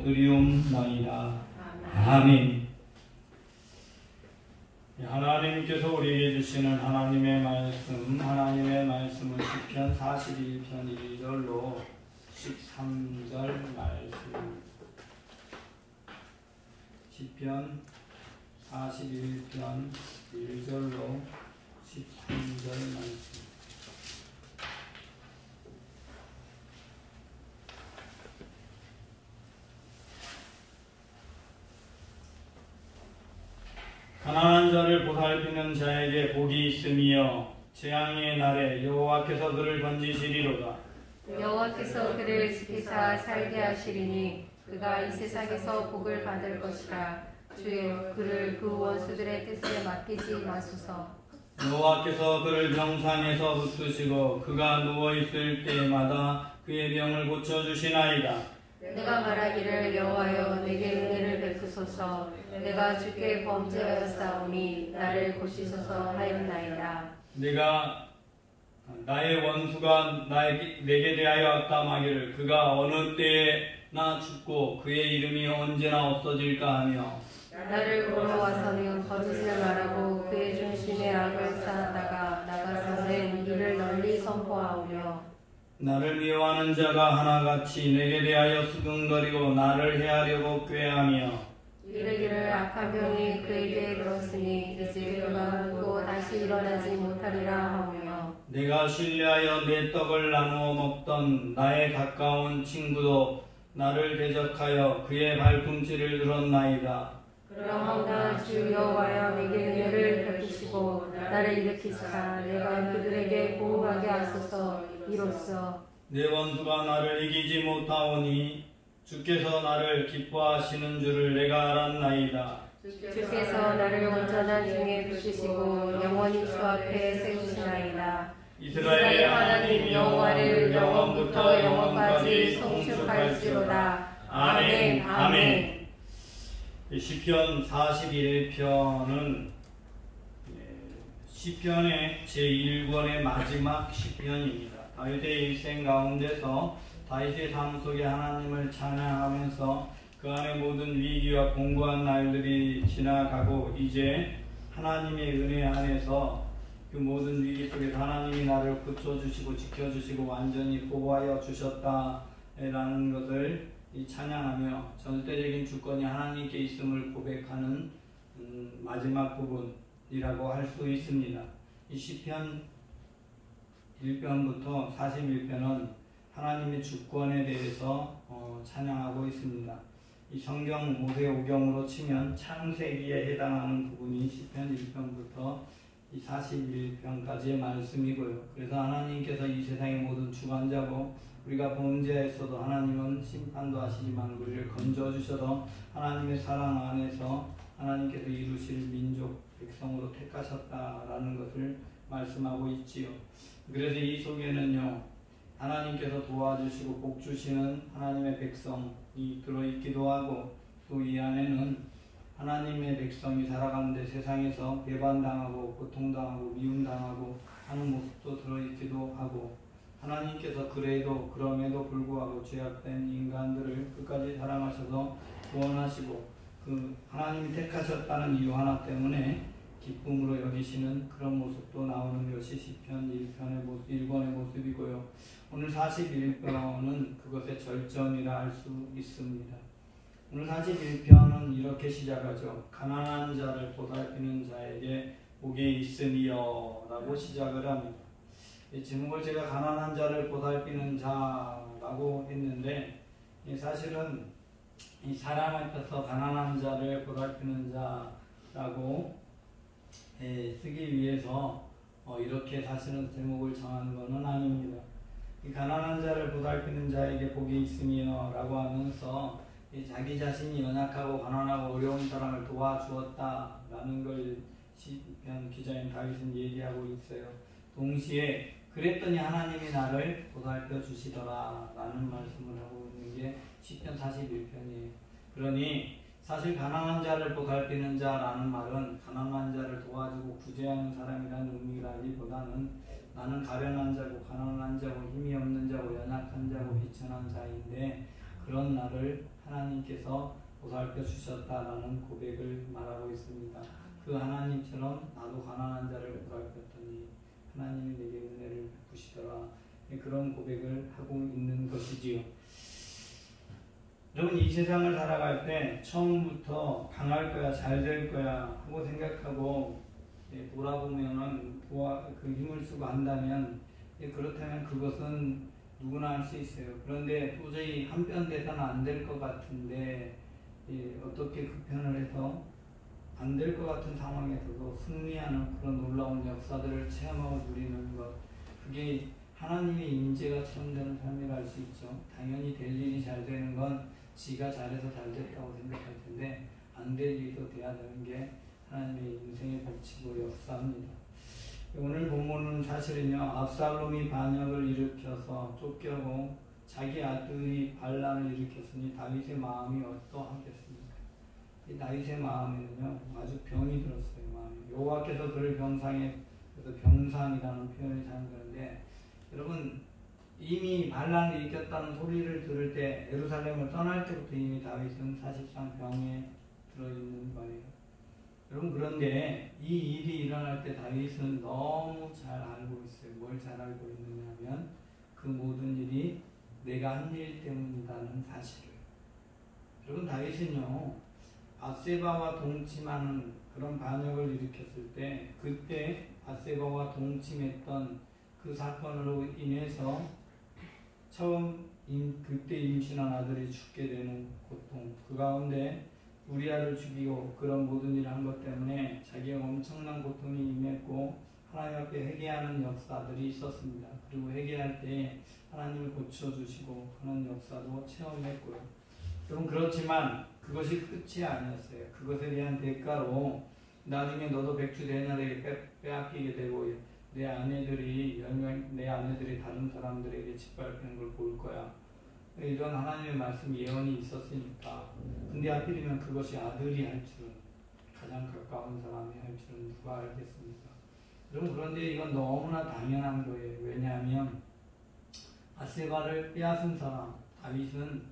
드리옵나이다. 아멘. 하나님께서 우리에게 주시는 하나님의 말씀은 시편 41편 1절로 13절 말씀. 시편 41편 1절로 13절 말씀. 가난한 자를 보살피는 자에게 복이 있으며 재앙의 날에 여호와께서 그를 건지시리로다. 여호와께서 그를 지키사 살게 하시리니 그가 이 세상에서 복을 받을 것이라. 주여, 그를 그 원수들의 뜻에 맡기지 마소서. 여호와께서 그를 병상에서 붙드시고 그가 누워있을 때마다 그의 병을 고쳐주시나이다. 내가 말하기를 여호와여 내게 은혜를 베푸소서. 내가 주께 범죄하였사오니 나를 고치소서 하였나이다. 내가 나의 원수가 내게 대하여 악담하기를 그가 어느 때나 죽고 그의 이름이 언제나 없어질까 하며 나를 보러 와서는 거짓을 말하고 그의 중심에 악을 쌓았다가 나가서는 이를 널리 선포하오며 나를 미워하는 자가 하나같이 내게 대하여 수근거리고 나를 해하려고 꾀하며 이르기를 악한 병이 그에게 들었으니 이제 그가 눕고 다시 일어나지 못하리라 하오며 내가 신뢰하여 내 떡을 나누어 먹던 나의 가까운 친구도 나를 대적하여 그의 발꿈치를 들었나이다. 그러나 주 여호와여 내게 은혜를 베푸시고 나를 일으키사 내가 그들에게 보호하게 하소서. 이로써 내 원수가 나를 이기지 못하오니 주께서 나를 기뻐하시는 줄을 내가 알았나이다. 주께서 나를 온전한 중에 두시고 영원히 주 앞에 세우시나이다. 이스라엘의 하나님 여호와를 영원부터 영원까지 송축할지로다. 아멘. 아멘. 시편 41편은 시편의 제1권의 마지막 시편입니다. 다윗의 일생 가운데서 다윗의 삶 속에 하나님을 찬양하면서 그 안에 모든 위기와 공고한 날들이 지나가고 이제 하나님의 은혜 안에서 그 모든 위기 속에서 하나님이 나를 붙여주시고 지켜주시고 완전히 보호하여 주셨다라는 것을 찬양하며 절대적인 주권이 하나님께 있음을 고백하는 마지막 부분이라고 할 수 있습니다. 이 시편 1편부터 41편은 하나님의 주권에 대해서 찬양하고 있습니다. 이 성경 모세오경으로 치면 창세기에 해당하는 부분이 시편 1편부터 이 41편까지의 말씀이고요. 그래서 하나님께서 이 세상의 모든 주관자고 우리가 범죄했어도 하나님은 심판도 하시지만 우리를 건져주셔서 하나님의 사랑 안에서 하나님께서 이루실 민족 백성으로 택하셨다라는 것을 말씀하고 있지요. 그래서 이 속에는요 하나님께서 도와주시고 복주시는 하나님의 백성이 들어있기도 하고 또 이 안에는 하나님의 백성이 살아가는데 세상에서 배반당하고 고통당하고 미움당하고 하는 모습도 들어있기도 하고 하나님께서 그럼에도 불구하고 죄악된 인간들을 끝까지 사랑하셔서 구원하시고 그 하나님이 택하셨다는 이유 하나 때문에 기쁨으로 여기시는 그런 모습도 나오는 것이 시편 1권의 모습이고요. 오늘 41편은 그것의 절정이라 할 수 있습니다. 오늘 41편은 이렇게 시작하죠. 가난한 자를 보살피는 자에게 복이 있으리여 라고 시작을 합니다. 이 제목을 제가 가난한 자를 보살피는 자라고 했는데 사실은 이 사람을 뜻서 가난한 자를 보살피는 자라고 쓰기 위해서 이렇게 사실은 제목을 정하는 것은 아닙니다. 이 가난한 자를 보살피는 자에게 복이 있으며 라고 하면서 자기 자신이 연약하고 가난하고 어려운 사람을 도와주었다라는 걸 시편 기자인 다윗은 얘기하고 있어요. 동시에 그랬더니 하나님이 나를 보살펴 주시더라 라는 말씀을 하고 있는 게 시편 41편이에요. 그러니 사실 가난한 자를 보살피는 자라는 말은 가난한 자를 도와주고 구제하는 사람이라는 의미라기보다는 나는 가련한 자고 가난한 자고 힘이 없는 자고 연약한 자고 비천한 자인데 그런 나를 하나님께서 보살펴 주셨다라는 고백을 말하고 있습니다. 그 하나님처럼 나도 가난한 자를 보살폈더니 하나님이 내게 은혜를 베푸시더라. 그런 고백을 하고 있는 것이지요. 여러분, 이 세상을 살아갈 때 처음부터 강할 거야, 잘 될 거야 하고 생각하고 돌아보면은 그 힘을 쓰고 한다면 그렇다면 그것은 누구나 할 수 있어요. 그런데 도저히 한편 돼서는 안 될 것 같은데 어떻게 그 편을 해서 안 될 것 같은 상황에서도 승리하는 그런 놀라운 역사들을 체험하고 누리는 것, 그게 하나님의 임재가 체험되는 삶이라 할 수 있죠. 당연히 될 일이 잘 되는 건 지가 잘해서 잘 됐다고 생각할 텐데 안 될 일도 돼야 되는 게 하나님의 인생의 법칙이고 역사입니다. 오늘 본문은 사실은요, 압살롬이 반역을 일으켜서 쫓겨고 자기 아들이 반란을 일으켰으니 다윗의 마음이 어떠하겠습니까? 이 다윗의 마음에는요 아주 병이 들었어요. 마음이. 여호와께서 그를 병상에, 그래서 병상이라는 표현이 사용되는데, 여러분 이미 반란을 일으켰다는 소리를 들을 때 예루살렘을 떠날 때부터 이미 다윗은 사실상 병에 들어있는 거예요. 여러분, 그런데 이 일이 일어날 때 다윗은 너무 잘 알고 있어요. 뭘 잘 알고 있느냐 하면 그 모든 일이 내가 한 일 때문이라는 사실을. 여러분, 다윗은요 밧세바와 동침하는 그런 반역을 일으켰을 때, 그때 밧세바와 동침했던 그 사건으로 인해서 그때 임신한 아들이 죽게 되는 고통, 그 가운데 우리아를 죽이고 그런 모든 일을 한 것 때문에 자기가 엄청난 고통이 임했고 하나님 앞에 회개하는 역사들이 있었습니다. 그리고 회개할 때 하나님을 고쳐주시고 하는 역사도 체험했고요. 여러분, 그렇지만 그것이 끝이 아니었어요. 그것에 대한 대가로 나중에 너도 백주 대녀에게 빼앗기게 되고 내 아내들이 다른 사람들에게 짓밟히는 걸 볼 거야. 이런 하나님의 말씀 예언이 있었으니까. 근데 하필이면 그것이 아들이 할 줄은, 가장 가까운 사람이 할 줄은 누가 알겠습니까? 여러분, 그런데 이건 너무나 당연한 거예요. 왜냐하면 밧세바를 빼앗은 사람 다윗은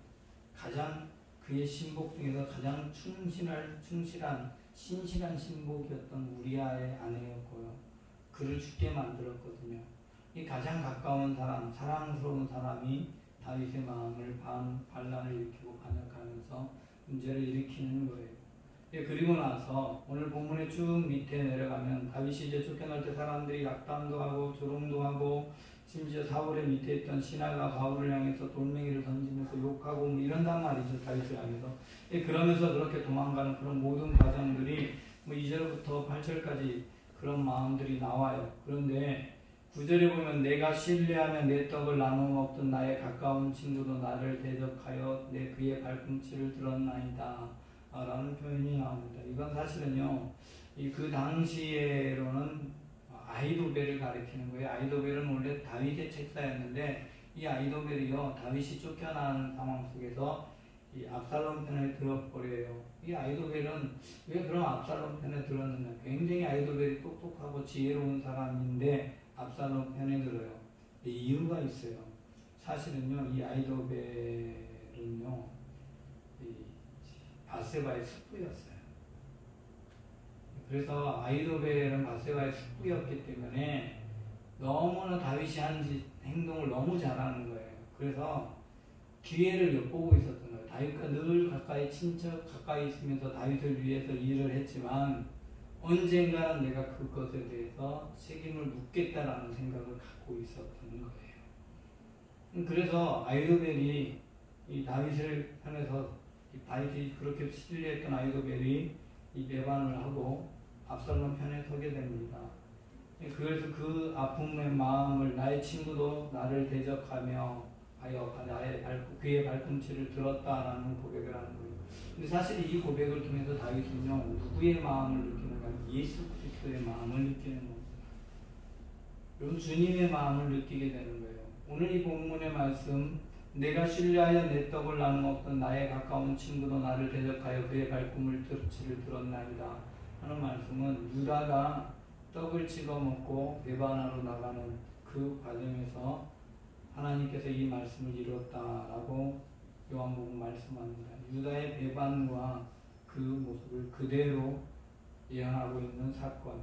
가장 그의 신복 중에서 가장 충실한 신실한 신복이었던 우리아의 아내였고요. 그를 죽게 만들었거든요. 이 가장 가까운 사람, 사랑스러운 사람이 다윗의 마음을 반란을 일으키고 반역하면서 문제를 일으키는 거예요. 그리고 나서 오늘 본문의 쭉 밑에 내려가면 다윗이 이제 쫓겨날 때 사람들이 약담도 하고 조롱도 하고 심지어 사울의 밑에 있던 신하가 바울을 향해서 돌멩이를 던지면서 욕하고 뭐 이런단 말이죠. 다윗을 향해서. 그러면서 그렇게 도망가는 그런 모든 과정들이 2절부터 8절까지 그런 마음들이 나와요. 그런데 9절에 보면 내가 신뢰하며 내 떡을 나눠 먹던 나의 가까운 친구도 나를 대적하여 내 그의 발꿈치를 들었나이다 라는 표현이 나옵니다. 이건 사실은요 그 당시에로는 아히도벨을 가리키는 거예요. 아히도벨은 원래 다윗의 책사였는데 이 아히도벨이요 다윗이 쫓겨나는 상황 속에서 이 압살롬 편에 들어버려요. 이 아히도벨은 왜 그럼 압살롬 편에 들었느냐? 굉장히 아히도벨이 똑똑하고 지혜로운 사람인데 압살롬 편에 들어요. 이유가 있어요. 사실은요 이 아히도벨은요 밧세바의 숙부였어요. 그래서 아히도벨은 밧세바의 숙부였기 때문에 너무나 다윗이 한 행동을 너무 잘하는 거예요. 그래서 기회를 엿보고 있었던 거예요. 다윗과 늘 가까이 친척 가까이 있으면서 다윗을 위해서 일을 했지만 언젠가는 내가 그것에 대해서 책임을 묻겠다라는 생각을 갖고 있었던 거예요. 그래서 아히도벨이 이 다윗을 편에서 다윗이 그렇게 신뢰했던 아히도벨이 이 배반을 하고 압살롬 편에 서게 됩니다. 그래서 그 아픔의 마음을 나의 친구도 나를 대적하며 그의 발꿈치를 들었다라는 고백을 하는 거예요. 근데 사실 이 고백을 통해서 다윗은요 누구의 마음을 느끼는가? 예수 그리스도의 마음을 느끼는 겁니다. 여러분, 주님의 마음을 느끼게 되는 거예요. 오늘 이 본문의 말씀, 내가 신뢰하여 내 떡을 나눠 먹던 나의 가까운 친구도 나를 대적하여 그의 발꿈치를 들었나이다 하는 말씀은 유다가 떡을 찍어 먹고 배반하러 나가는 그 과정에서 하나님께서 이 말씀을 이뤘다라고 요한복음 말씀합니다. 유다의 배반과 그 모습을 그대로 예언하고 있는 사건.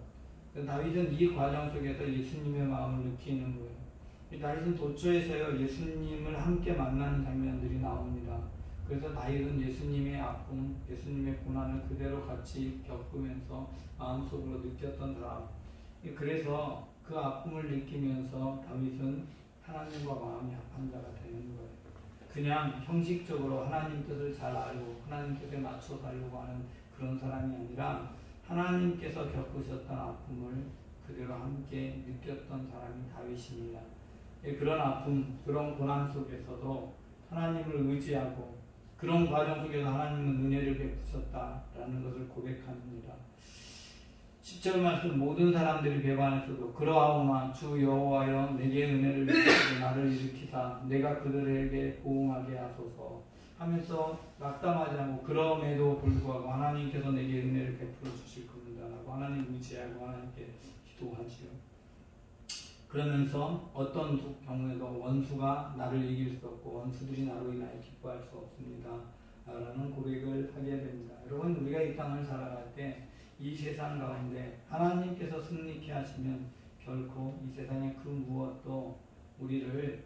다윗은 이 과정 속에서 예수님의 마음을 느끼는 거예요. 다윗은 도처에서요 예수님을 함께 만나는 장면들이 나옵니다. 그래서 다윗은 예수님의 아픔, 예수님의 고난을 그대로 같이 겪으면서 마음속으로 느꼈던 사람. 그래서 그 아픔을 느끼면서 다윗은 하나님과 마음이 합한 자가 되는 거예요. 그냥 형식적으로 하나님 뜻을 잘 알고 하나님 뜻에 맞춰 살려고 하는 그런 사람이 아니라 하나님께서 겪으셨던 아픔을 그대로 함께 느꼈던 사람이 다윗입니다. 그런 아픔, 그런 고난 속에서도 하나님을 의지하고 그런 과정 속에서 하나님은 은혜를 베푸셨다라는 것을 고백합니다. 10절 말씀 모든 사람들이 배반했어도 그러하오나 주 여호와여 내게 은혜를 베푸시고 나를 일으키사 내가 그들에게 보응하게 하소서 하면서 낙담하지 않고 그럼에도 불구하고 하나님께서 내게 은혜를 베풀어 주실 겁니다 라고 하나님 의지하고 하나님께 기도하지요. 그러면서 어떤 경우에도 원수가 나를 이길 수 없고 원수들이 나로 인하여 기뻐할 수 없습니다 라는 고백을 하게 됩니다. 여러분 우리가 이 땅을 살아갈 때 이 세상 가운데 하나님께서 승리케 하시면 결코 이 세상의 그 무엇도 우리를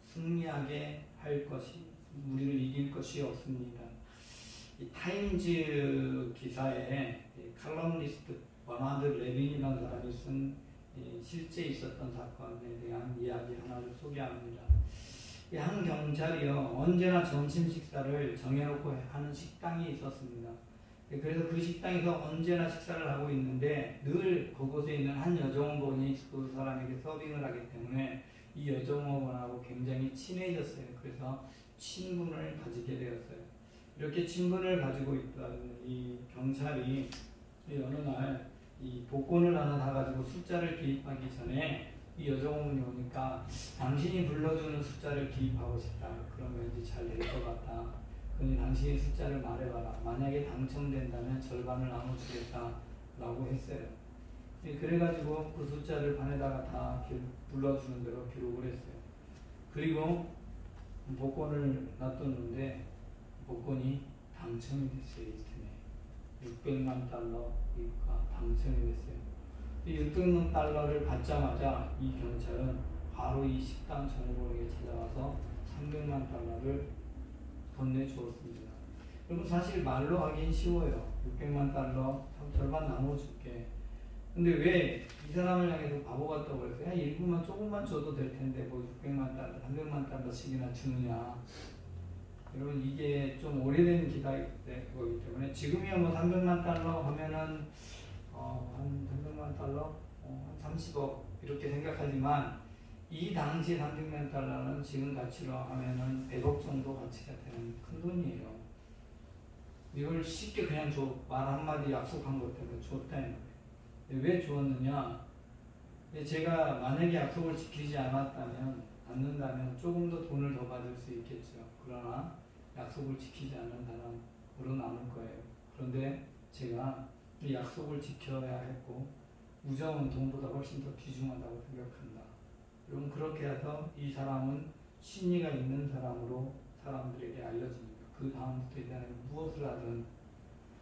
승리하게 할 것이 우리를 이길 것이 없습니다. 이 타임즈 기사에 칼럼니스트 버나드 레빈이라는 사람이 쓴 실제 있었던 사건에 대한 이야기 하나를 소개합니다. 한 경찰이요 언제나 점심 식사를 정해놓고 하는 식당이 있었습니다. 그래서 그 식당에서 언제나 식사를 하고 있는데 늘 그곳에 있는 한 여종업원이 그 사람에게 서빙을 하기 때문에 이 여종업원하고 굉장히 친해졌어요. 그래서 친분을 가지게 되었어요. 이렇게 친분을 가지고 있던 이 경찰이 어느 날 이 복권을 하나 사가지고 숫자를 기입하기 전에 이 여종업원이 오니까 당신이 불러주는 숫자를 기입하고 싶다. 그러면 왠지 잘 될 것 같다. 그러니 당신의 숫자를 말해봐라. 만약에 당첨된다면 절반을 나눠주겠다라고 했어요. 그래가지고 그 숫자를 반에다가 다 불러주는 대로 기록을 했어요. 그리고 복권을 놔뒀는데 복권이 당첨이 됐어요. 이틀에 600만 달러가 당첨이 됐어요. 이 600만 달러를 받자마자 이 경찰은 바로 이 식당 전업원에게 찾아와서 300만 달러를 건네주었습니다. 여러분 사실 말로 하긴 쉬워요. 600만 달러 절반 나눠줄게. 근데 왜 이 사람을 향해서 바보 같다고 그랬어요? 야, 일부만 조금만 줘도 될 텐데 뭐 600만 달러, 300만 달러씩이나 주느냐. 여러분 이게 좀 오래된 기사이기 때문에 지금이야 뭐 300만 달러 하면은 한 300만 달러, 한 30억 이렇게 생각하지만 이 당시 300만 달러는 지금 가치로 하면은 100억 정도 가치가 되는 큰 돈이에요. 이걸 쉽게 그냥 말 한마디 약속한 것 때문에 줬다는 거예요. 왜 주었느냐? 제가 만약에 약속을 지키지 않는다면 조금 더 돈을 더 받을 수 있겠죠. 그러나 약속을 지키지 않는 사람으로 남을 거예요. 그런데 제가 이 약속을 지켜야 했고 우정은 돈보다 훨씬 더 귀중하다고 생각한다. 여러분 그렇게 해서 이 사람은 신의가 있는 사람으로 사람들에게 알려집니다. 그 다음부터 이 사람이 무엇을 하든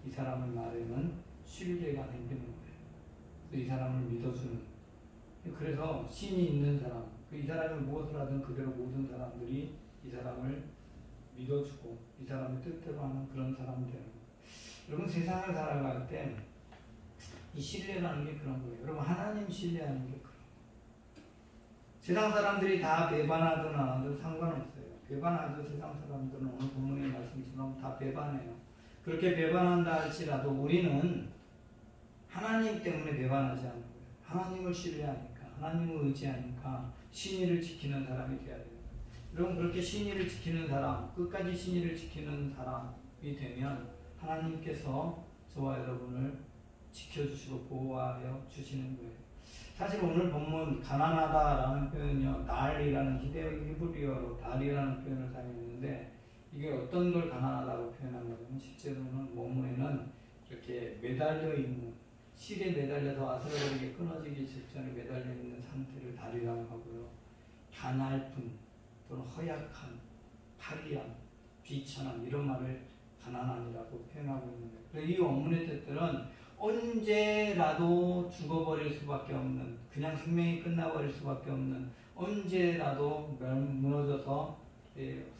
이 사람의 말에는 신뢰가 생기는 거예요. 이 사람을 믿어주는. 그래서 신이 있는 사람, 이 사람이 무엇을 하든 그대로 모든 사람들이 이 사람을 믿어주고 이 사람의 뜻대로 하는 그런 사람이 되는 거예요. 여러분 세상을 살아갈 때 이 신뢰라는 게 그런 거예요. 여러분 하나님 신뢰하는 게 그런 거예요. 세상 사람들이 다 배반하든 안 하든 상관없어요. 배반하든 세상 사람들은 오늘 본문의 말씀처럼 다 배반해요. 그렇게 배반한다 할지라도 우리는 하나님 때문에 배반하지 않는 거예요. 하나님을 신뢰하니까, 하나님을 의지하니까 신의를 지키는 사람이 되어야 돼요. 여러분 그렇게 신의를 지키는 사람, 끝까지 신의를 지키는 사람이 되면 하나님께서 저와 여러분을 지켜주시고 보호하여 주시는 거예요. 사실 오늘 본문 가난하다라는 표현이요, 달이라는 히브리어로 달이라는 표현을 사용했는데 이게 어떤 걸 가난하다고 표현한 거냐면 실제로는 원문에는 이렇게 매달려 있는 실에 매달려서 아슬아슬하게 끊어지기 직전에 매달려 있는 상태를 달이라고 하고요. 가냘픈 또는 허약한, 파리한 비천한 이런 말을 가난한이라고 표현하고 있는 거예요. 그래서 이 원문의 뜻들은 언제라도 죽어버릴 수밖에 없는, 그냥 생명이 끝나버릴 수밖에 없는, 언제라도 무너져서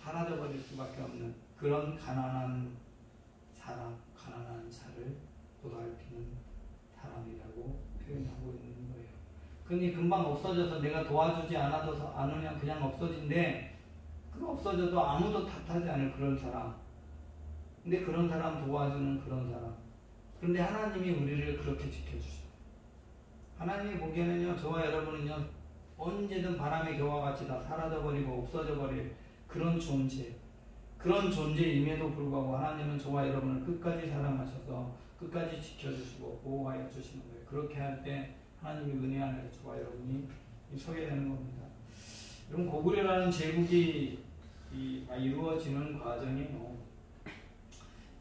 사라져버릴 수밖에 없는 그런 가난한 사람, 가난한 자를 보살피는 사람이라고 표현하고 있는 거예요. 근데 금방 없어져서 내가 도와주지 않으면 그냥 없어진대. 그 없어져도 아무도 탓하지 않을 그런 사람. 근데 그런 사람 도와주는 그런 사람. 그런데 하나님이 우리를 그렇게 지켜주셔요. 하나님이 보기에는요, 저와 여러분은요, 언제든 바람의 겨와 같이 다 사라져버리고 없어져버릴 그런 존재. 그런 존재임에도 불구하고 하나님은 저와 여러분을 끝까지 사랑하셔서 끝까지 지켜주시고 보호하여 주시는 거예요. 그렇게 할 때 하나님이 은혜 안에서 저와 여러분이 서게 되는 겁니다. 여러분, 고구려라는 제국이 이루어지는 과정이요.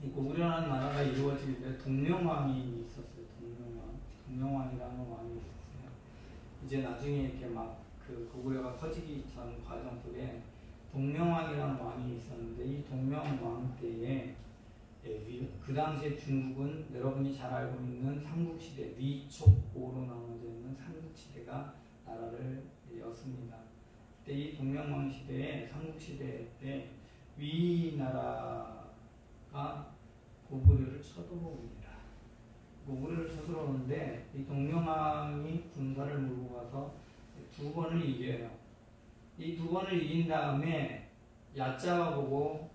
이 고구려라는 나라가 이루어지는데 동명왕이 있었어요. 동명왕이라는 왕이 있었어요. 이제 나중에 이렇게 막 그 고구려가 커지기 전 과정 속에 동명왕이라는 왕이 있었는데, 이 동명왕 때에 그 당시에 중국은 여러분이 잘 알고 있는 삼국시대, 위촉오로 나눠져 있는 삼국시대가 나라를 였습니다. 그때 이 동명왕 시대에, 삼국시대 때 위나라가 고구려를 쳐들어옵니다. 고구려를 쳐들어오는데 이 동명왕이 군사를 몰고 가서 2번을 이겨요. 이 2번을 이긴 다음에 얕잡아 보고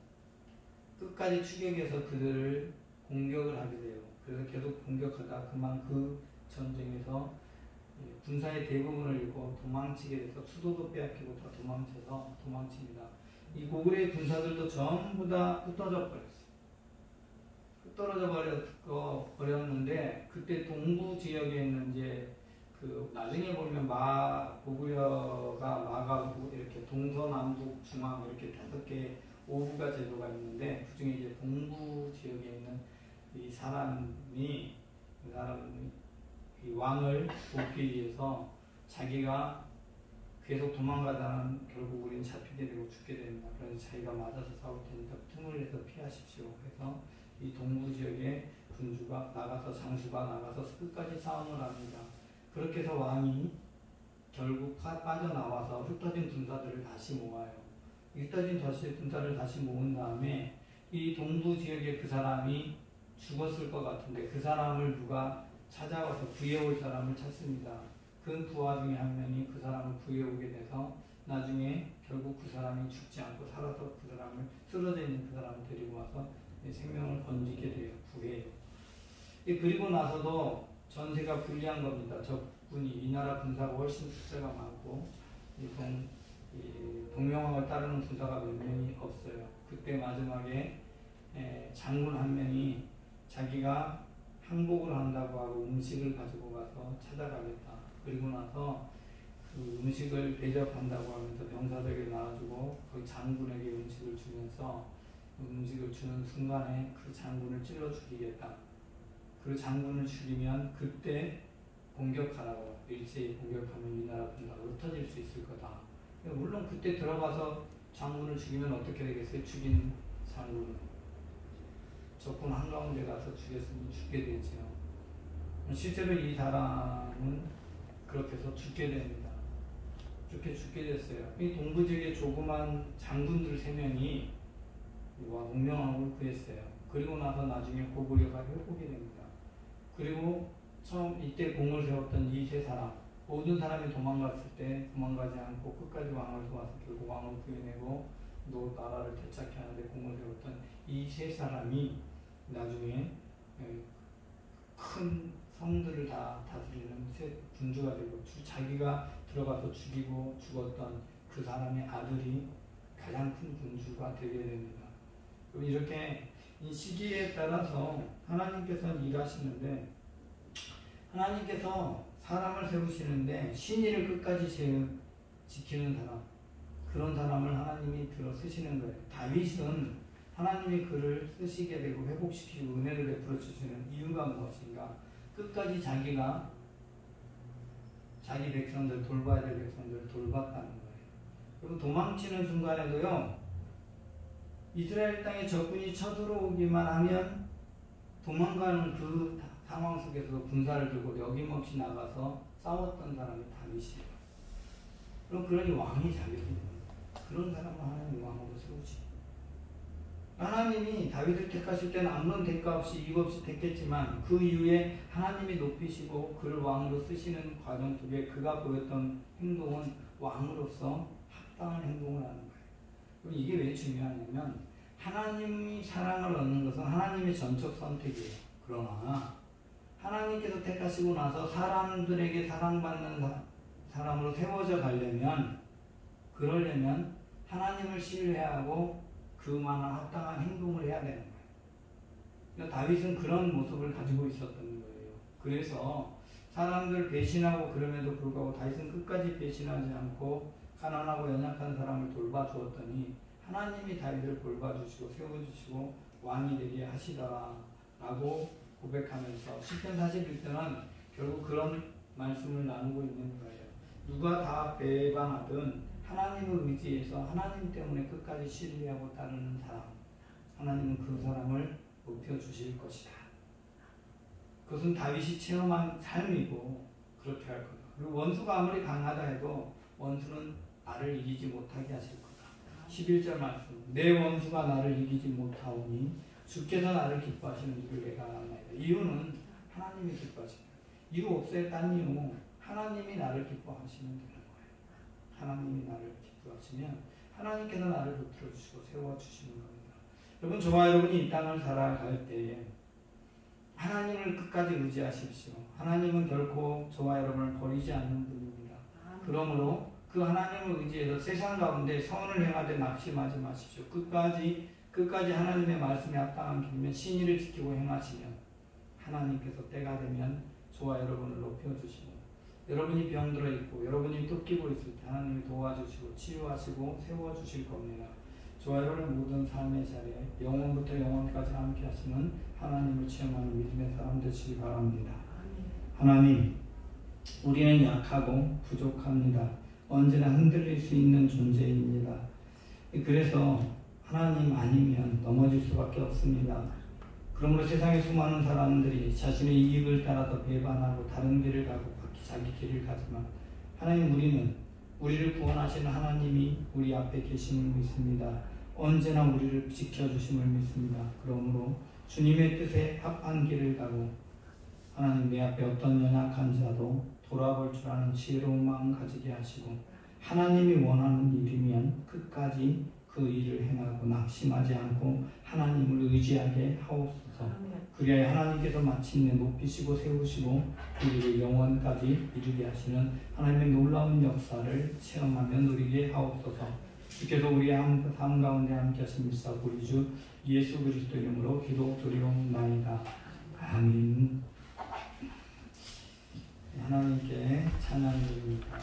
끝까지 추격해서 그들을 공격을 하게 돼요. 그래서 계속 공격하다 그만 그 전쟁에서 군사의 대부분을 잃고 도망치게 돼서 수도도 빼앗기고 다 도망칩니다. 이 고구려의 군사들도 전부 다 흩어져 버렸어요. 흩어져 버렸는데, 그때 동부 지역에 있는 이제 나중에 보면 고구려가 마가 이렇게 동서남북 중앙 이렇게 5개 오부가 제도가 있는데, 그 중에 이제 동부 지역에 있는 이 사람이 이 왕을 돕기 위해서 자기가 계속 도망가다는 결국 우리는 잡히게 되고 죽게 됩니다. 그래서 자기가 맞아서 싸울 테니까 틈을 내서 피하십시오. 그래서 이 동부 지역의 군주가 장수가 나가서 끝까지 싸움을 합니다. 그렇게 해서 왕이 결국 빠져나와서 흩어진 군사들을 다시 모아요. 흩어진 군사를 다시 모은 다음에 이 동부 지역의 그 사람이 죽었을 것 같은데, 그 사람을 누가 찾아와서 구해올 사람을 찾습니다. 그 부하 중에 한 명이 그 사람을 구해오게 돼서 나중에 결국 그 사람이 죽지 않고 살아서 그 사람을, 쓰러져 있는 그 사람을 데리고 와서 생명을 건지게 돼요. 구해요. 그리고 나서도 전세가 불리한 겁니다. 적군이, 이 나라 군사가 훨씬 숫자가 많고 동명왕을 따르는 군사가 몇 명이 없어요. 그때 마지막에 장군 한 명이 자기가 항복을 한다고 하고 음식을 가지고 가서 찾아가겠다. 그리고 나서 그 음식을 대접한다고 하면서 병사들에게 나눠주고 그 장군에게 음식을 주면서 음식을 주는 순간에 그 장군을 찔러 죽이겠다. 그 장군을 죽이면 그때 공격하라고, 일제히 공격하면 이 나라 군사가 흩어질 수 있을 거다. 물론 그때 들어가서 장군을 죽이면 어떻게 되겠어요? 죽인 장군은 적군 한가운데 가서 죽였으면 죽게 되죠. 실제로 이 사람은 그렇게 해서 죽게 됩니다. 죽게 됐어요. 이 동부 지역의 조그만 장군들 3명이 동명왕을 구했어요. 그리고 나서 나중에 고구려가 회복이 됩니다. 그리고 처음 이때 공을 세웠던 이 3사람, 모든 사람이 도망갔을 때 도망가지 않고 끝까지 왕을 도와서 결국 왕을 구해내고 또 나라를 되찾게 하는데 공을 세웠던 이 3사람이 나중에 큰 성들을 다 다스리는 군주가 되고, 자기가 들어가서 죽이고 죽었던 그 사람의 아들이 가장 큰 군주가 되게 됩니다. 이렇게 이 시기에 따라서 하나님께서는 일하시는데, 하나님께서 사람을 세우시는데 신의를 끝까지 지키는 사람, 그런 사람을 하나님이 들어 쓰시는 거예요. 다윗은 하나님이 그를 쓰시게 되고 회복시키고 은혜를 베풀어 주시는 이유가 무엇인가? 끝까지 자기가 자기 백성들, 돌봐야 될 백성들을 돌봤다는 거예요. 그리고 도망치는 순간에도요, 이스라엘 땅에 적군이 쳐들어오기만 하면 도망가는 그 상황 속에서 군사를 들고 여김없이 나가서 싸웠던 사람이 다윗이에요. 그럼 그러니 왕이 자격이 있는 거예요. 그런 사람을 하나님이 왕으로 세우지. 하나님이 다윗을 택하실 때는 아무런 대가 없이 이유 없이 택했지만 그 이후에 하나님이 높이시고 그를 왕으로 쓰시는 과정 속에 그가 보였던 행동은 왕으로서 합당한 행동을 하는 거예요. 그럼 이게 왜 중요하냐면 하나님이 사랑을 얻는 것은 하나님의 전적 선택이에요. 그러나 하나님께서 택하시고 나서 사람들에게 사랑받는 사람으로 세워져 가려면 그러려면 하나님을 신뢰하고 그만한 합당한 행동을 해야 되는 거예요. 그러니까 다윗은 그런 모습을 가지고 있었던 거예요. 그래서 사람들 배신하고 그럼에도 불구하고 다윗은 끝까지 배신하지 않고 가난하고 연약한 사람을 돌봐주었더니 하나님이 다윗을 돌봐주시고 세워주시고 왕이 되게 하시더라라고 고백하면서 시편 41편은 결국 그런 말씀을 나누고 있는 거예요. 누가 다 배반하든 하나님을 의지해서 하나님 때문에 끝까지 신뢰하고 따르는 사람, 하나님은 그 사람을 높여주실 것이다. 그것은 다윗이 체험한 삶이고 그렇게 할 거다. 그리고 원수가 아무리 강하다 해도 원수는 나를 이기지 못하게 하실 거다. 11절 말씀, 내 원수가 나를 이기지 못하오니 주께서 나를 기뻐하시는 줄을 내가 알나이다. 이유는 하나님이 기뻐하십니다. 이유 없어요. 딴 이유. 하나님이 나를 기뻐하시면 되는 거예요. 하나님이 나를 기뻐하시면 하나님께서 나를 붙들어주시고 세워주시는 겁니다. 여러분, 저와 여러분이 이 땅을 살아갈 때에 하나님을 끝까지 의지하십시오. 하나님은 결코 저와 여러분을 버리지 않는 분입니다. 그러므로 그 하나님을 의지해서 세상 가운데 선을 행하되 낙심하지 마십시오. 끝까지 하나님의 말씀에 합당한 길이면 신의를 지키고 행하시면 하나님께서 때가 되면 저와 여러분을 높여주시고 여러분이 병들어 있고 여러분이 쫓기고 있을 때 하나님이 도와주시고 치유하시고 세워주실 겁니다. 저와 여러분의 모든 삶의 자리에 영원부터 영원까지 함께 하시는 하나님을 체험하는 믿음의 사람 되시기 바랍니다. 하나님, 우리는 약하고 부족합니다. 언제나 흔들릴 수 있는 존재입니다. 그래서 하나님 아니면 넘어질 수밖에 없습니다. 그러므로 세상의 수많은 사람들이 자신의 이익을 따라서 배반하고 다른 길을 가고 자기 길을 가지만 하나님, 우리는 우리를 구원하시는 하나님이 우리 앞에 계심을 믿습니다. 언제나 우리를 지켜주심을 믿습니다. 그러므로 주님의 뜻에 합한 길을 가고 하나님 내 앞에 어떤 연약한 자도 돌아볼 줄 아는 지혜로운 마음 가지게 하시고 하나님이 원하는 일이면 끝까지 그 일을 행하고 낙심하지 않고 하나님을 의지하게 하옵소서. 그리하여 하나님께서 마침내 높이시고 세우시고 우리를 영원까지 이르게 하시는 하나님의 놀라운 역사를 체험하며 누리게 하옵소서. 주께서 우리의 삶 가운데 함께 하십니다. 우리 주 예수 그리스도 이름으로 기도드리옵나이다. 아멘. 하나님께 찬양드립니다.